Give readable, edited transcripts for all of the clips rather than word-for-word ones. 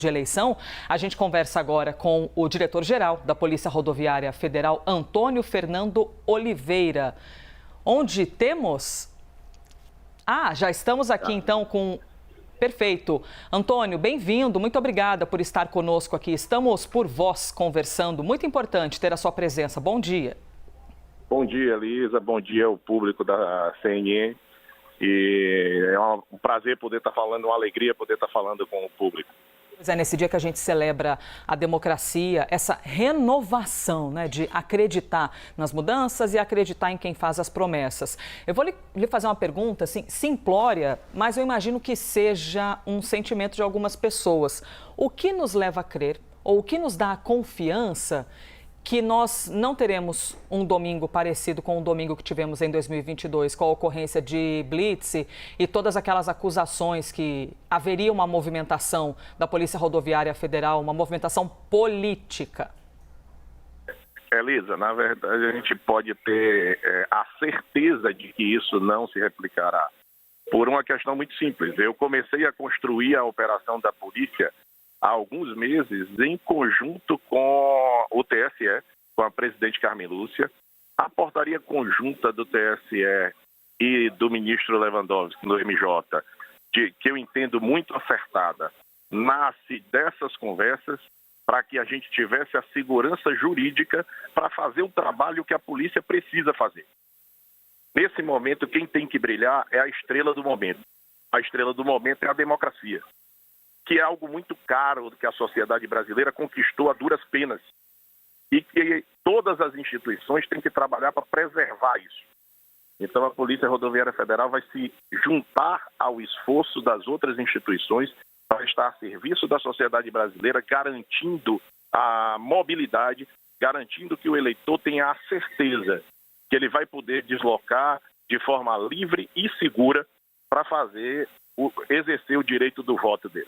de eleição. A gente conversa agora com o diretor-geral da Polícia Rodoviária Federal, Antônio Fernando Oliveira, onde temos... já estamos aqui então com... Perfeito. Antônio, bem-vindo. Muito obrigada por estar conosco aqui. Estamos por voz conversando. Muito importante ter a sua presença. Bom dia. Bom dia, Elisa. Bom dia ao público da CNN. E é um prazer poder estar falando, uma alegria poder estar falando com o público. Pois é, nesse dia que a gente celebra a democracia, essa renovação, né, de acreditar nas mudanças e acreditar em quem faz as promessas. Eu vou lhe fazer uma pergunta, assim, simplória, mas eu imagino que seja um sentimento de algumas pessoas. O que nos leva a crer, ou o que nos dá a confiança que nós não teremos um domingo parecido com o domingo que tivemos em 2022, com a ocorrência de blitz e todas aquelas acusações que haveria uma movimentação da Polícia Rodoviária Federal, uma movimentação política? Elisa, na verdade a gente pode ter a certeza de que isso não se replicará por uma questão muito simples. Eu comecei a construir a operação da polícia há alguns meses, em conjunto com o TSE, com a presidente Carmen Lúcia, a portaria conjunta do TSE e do ministro Lewandowski, no MJ, que eu entendo muito acertada, nasce dessas conversas para que a gente tivesse a segurança jurídica para fazer o trabalho que a polícia precisa fazer. Nesse momento, quem tem que brilhar é a estrela do momento. A estrela do momento é a democracia, que é algo muito caro que a sociedade brasileira conquistou a duras penas e que todas as instituições têm que trabalhar para preservar isso. Então a Polícia Rodoviária Federal vai se juntar ao esforço das outras instituições para estar a serviço da sociedade brasileira, garantindo a mobilidade, garantindo que o eleitor tenha a certeza que ele vai poder deslocar de forma livre e segura para exercer o direito do voto dele.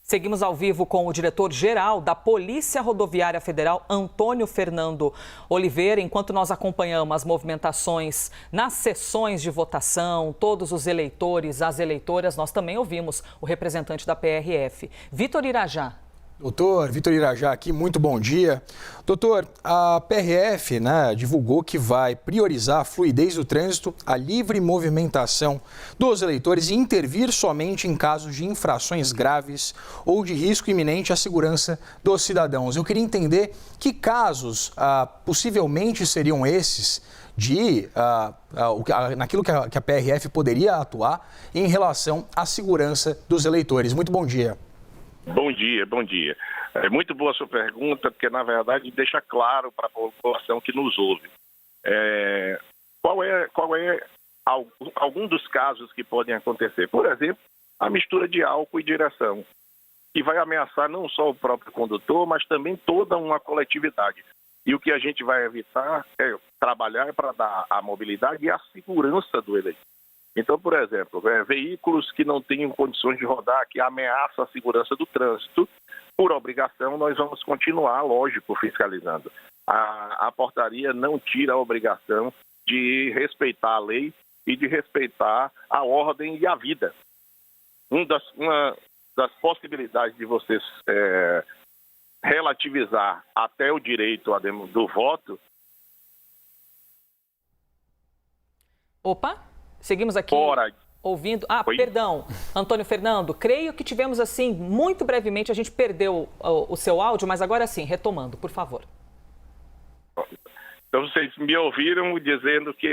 Seguimos ao vivo com o diretor-geral da Polícia Rodoviária Federal, Antônio Fernando Oliveira. Enquanto nós acompanhamos as movimentações nas sessões de votação, todos os eleitores, as eleitoras, nós também ouvimos o representante da PRF, Vitor Irajá. Doutor Vitor Irajá aqui, muito bom dia. Doutor, a PRF, divulgou que vai priorizar a fluidez do trânsito, a livre movimentação dos eleitores e intervir somente em casos de infrações graves ou de risco iminente à segurança dos cidadãos. Eu queria entender que casos possivelmente seriam esses naquilo que a PRF poderia atuar em relação à segurança dos eleitores. Muito bom dia. Bom dia, bom dia. É muito boa a sua pergunta, porque, na verdade, deixa claro para a população que nos ouve. Qual é algum dos casos que podem acontecer? Por exemplo, a mistura de álcool e direção, que vai ameaçar não só o próprio condutor, mas também toda uma coletividade. E o que a gente vai evitar é trabalhar para dar a mobilidade e a segurança do eleitor. Então, por exemplo, veículos que não tenham condições de rodar, que ameaçam a segurança do trânsito, por obrigação, nós vamos continuar, lógico, fiscalizando. A portaria não tira a obrigação de respeitar a lei e de respeitar a ordem e a vida. Uma das possibilidades de vocês relativizar até o direito do voto... Opa! Seguimos aqui ouvindo... Perdão, Antônio Fernando, creio que tivemos assim, muito brevemente, a gente perdeu o seu áudio, mas agora sim, retomando, por favor. Então vocês me ouviram dizendo que,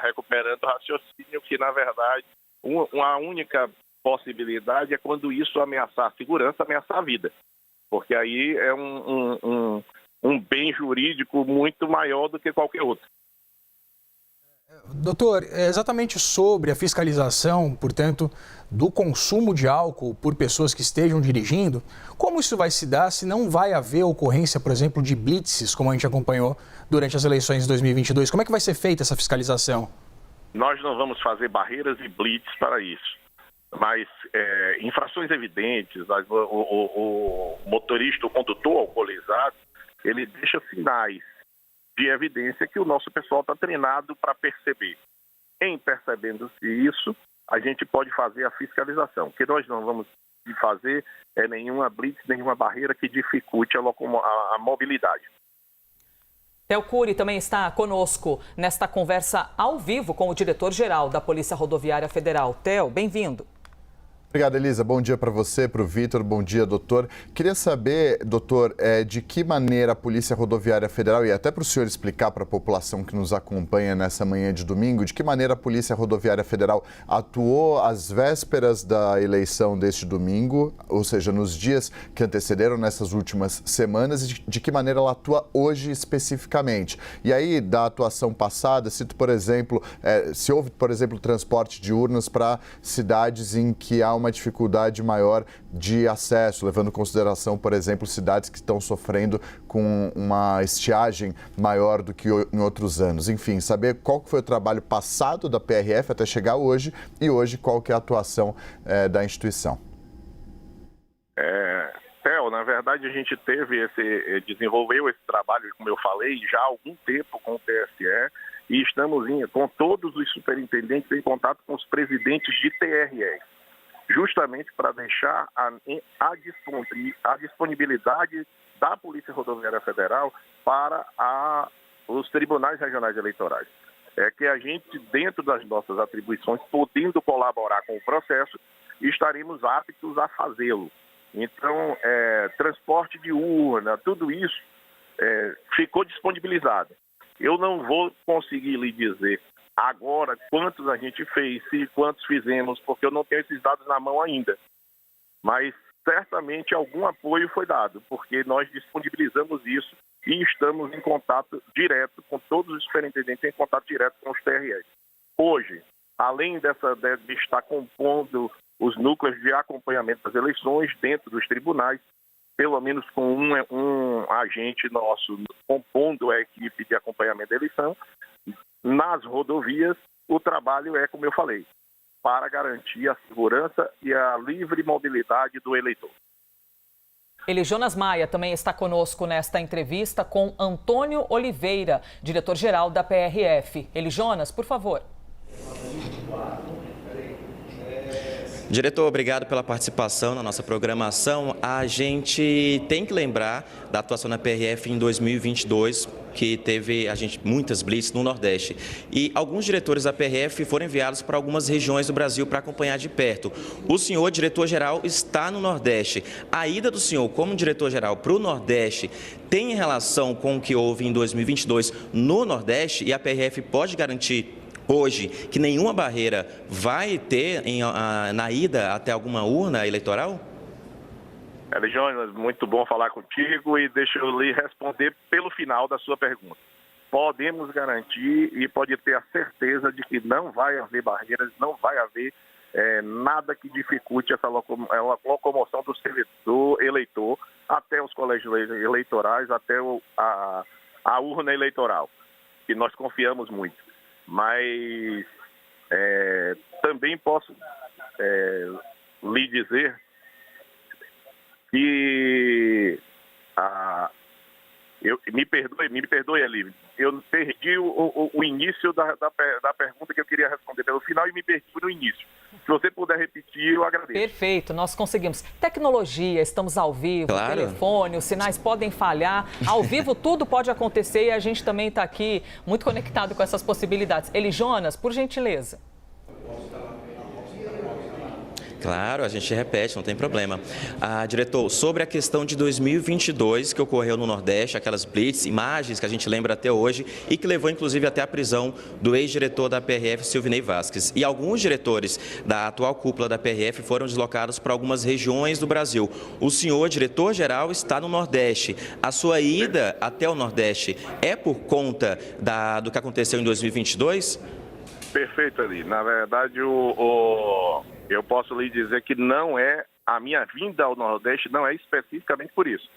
recuperando o raciocínio, que na verdade, uma única possibilidade é quando isso ameaçar a segurança, ameaçar a vida. Porque aí é um bem jurídico muito maior do que qualquer outro. Doutor, exatamente sobre a fiscalização, portanto, do consumo de álcool por pessoas que estejam dirigindo, como isso vai se dar se não vai haver ocorrência, por exemplo, de blitzes, como a gente acompanhou durante as eleições de 2022? Como é que vai ser feita essa fiscalização? Nós não vamos fazer barreiras e blitz para isso, mas infrações evidentes, o motorista, o condutor alcoolizado, ele deixa sinais de evidência que o nosso pessoal está treinado para perceber. Em percebendo-se isso, a gente pode fazer a fiscalização, que nós não vamos de fazer nenhuma blitz, nenhuma barreira que dificulte a mobilidade. Theo Cury também está conosco nesta conversa ao vivo com o diretor-geral da Polícia Rodoviária Federal. Theo, bem-vindo. Obrigado, Elisa. Bom dia para você, para o Vitor. Bom dia, doutor. Queria saber, doutor, de que maneira a Polícia Rodoviária Federal, e até para o senhor explicar para a população que nos acompanha nessa manhã de domingo, de que maneira a Polícia Rodoviária Federal atuou às vésperas da eleição deste domingo, ou seja, nos dias que antecederam nessas últimas semanas, e de que maneira ela atua hoje especificamente. E aí, da atuação passada, cito, por exemplo, se houve, por exemplo, transporte de urnas para cidades em que há uma dificuldade maior de acesso, levando em consideração, por exemplo, cidades que estão sofrendo com uma estiagem maior do que em outros anos. Enfim, saber qual foi o trabalho passado da PRF até chegar hoje e hoje qual que é a atuação da instituição. Theo, na verdade a gente desenvolveu esse trabalho, como eu falei, já há algum tempo com o TSE e estamos com todos os superintendentes em contato com os presidentes de TRE. Justamente para deixar a disponibilidade da Polícia Rodoviária Federal para os tribunais regionais eleitorais. É que a gente, dentro das nossas atribuições, podendo colaborar com o processo, estaremos aptos a fazê-lo. Então, transporte de urna, tudo isso ficou disponibilizado. Eu não vou conseguir lhe dizer agora quantos a gente fez e quantos fizemos, porque eu não tenho esses dados na mão ainda. Mas certamente algum apoio foi dado, porque nós disponibilizamos isso e estamos em contato direto com todos os superintendentes, em contato direto com os TREs. Hoje, além de estar compondo os núcleos de acompanhamento das eleições dentro dos tribunais, pelo menos com um agente nosso compondo a equipe de acompanhamento da eleição, nas rodovias, o trabalho é, como eu falei, para garantir a segurança e a livre mobilidade do eleitor. Elijonas Maia também está conosco nesta entrevista com Antônio Oliveira, diretor-geral da PRF. Elijonas, por favor. Diretor, obrigado pela participação na nossa programação. A gente tem que lembrar da atuação na PRF em 2022, que teve muitas blitz no Nordeste. E alguns diretores da PRF foram enviados para algumas regiões do Brasil para acompanhar de perto. O senhor, diretor-geral, está no Nordeste. A ida do senhor como diretor-geral para o Nordeste tem relação com o que houve em 2022 no Nordeste? E a PRF pode garantir hoje que nenhuma barreira vai ter na ida até alguma urna eleitoral? Jonas, muito bom falar contigo e deixa eu lhe responder pelo final da sua pergunta. Podemos garantir e pode ter a certeza de que não vai haver barreiras, não vai haver nada que dificulte essa locomoção do eleitor até os colégios eleitorais, até a urna eleitoral, que nós confiamos muito. Mas também posso lhe dizer que me perdoe, Eli, eu perdi o início da pergunta que eu queria responder pelo final e me perdi no início. Se você puder repetir, eu agradeço. Perfeito, nós conseguimos. Tecnologia, estamos ao vivo, claro. Telefone, os sinais podem falhar. Ao vivo tudo pode acontecer e a gente também está aqui muito conectado com essas possibilidades. Elijonas, por gentileza. Claro, a gente repete, não tem problema. Diretor, sobre a questão de 2022 que ocorreu no Nordeste, aquelas blitz, imagens que a gente lembra até hoje e que levou inclusive até a prisão do ex-diretor da PRF, Silvinei Vasquez. E alguns diretores da atual cúpula da PRF foram deslocados para algumas regiões do Brasil. O senhor, diretor-geral, está no Nordeste. A sua ida até o Nordeste é por conta do que aconteceu em 2022? Perfeito, Ali. Na verdade, eu posso lhe dizer que não é a minha vinda ao Nordeste não é especificamente por isso.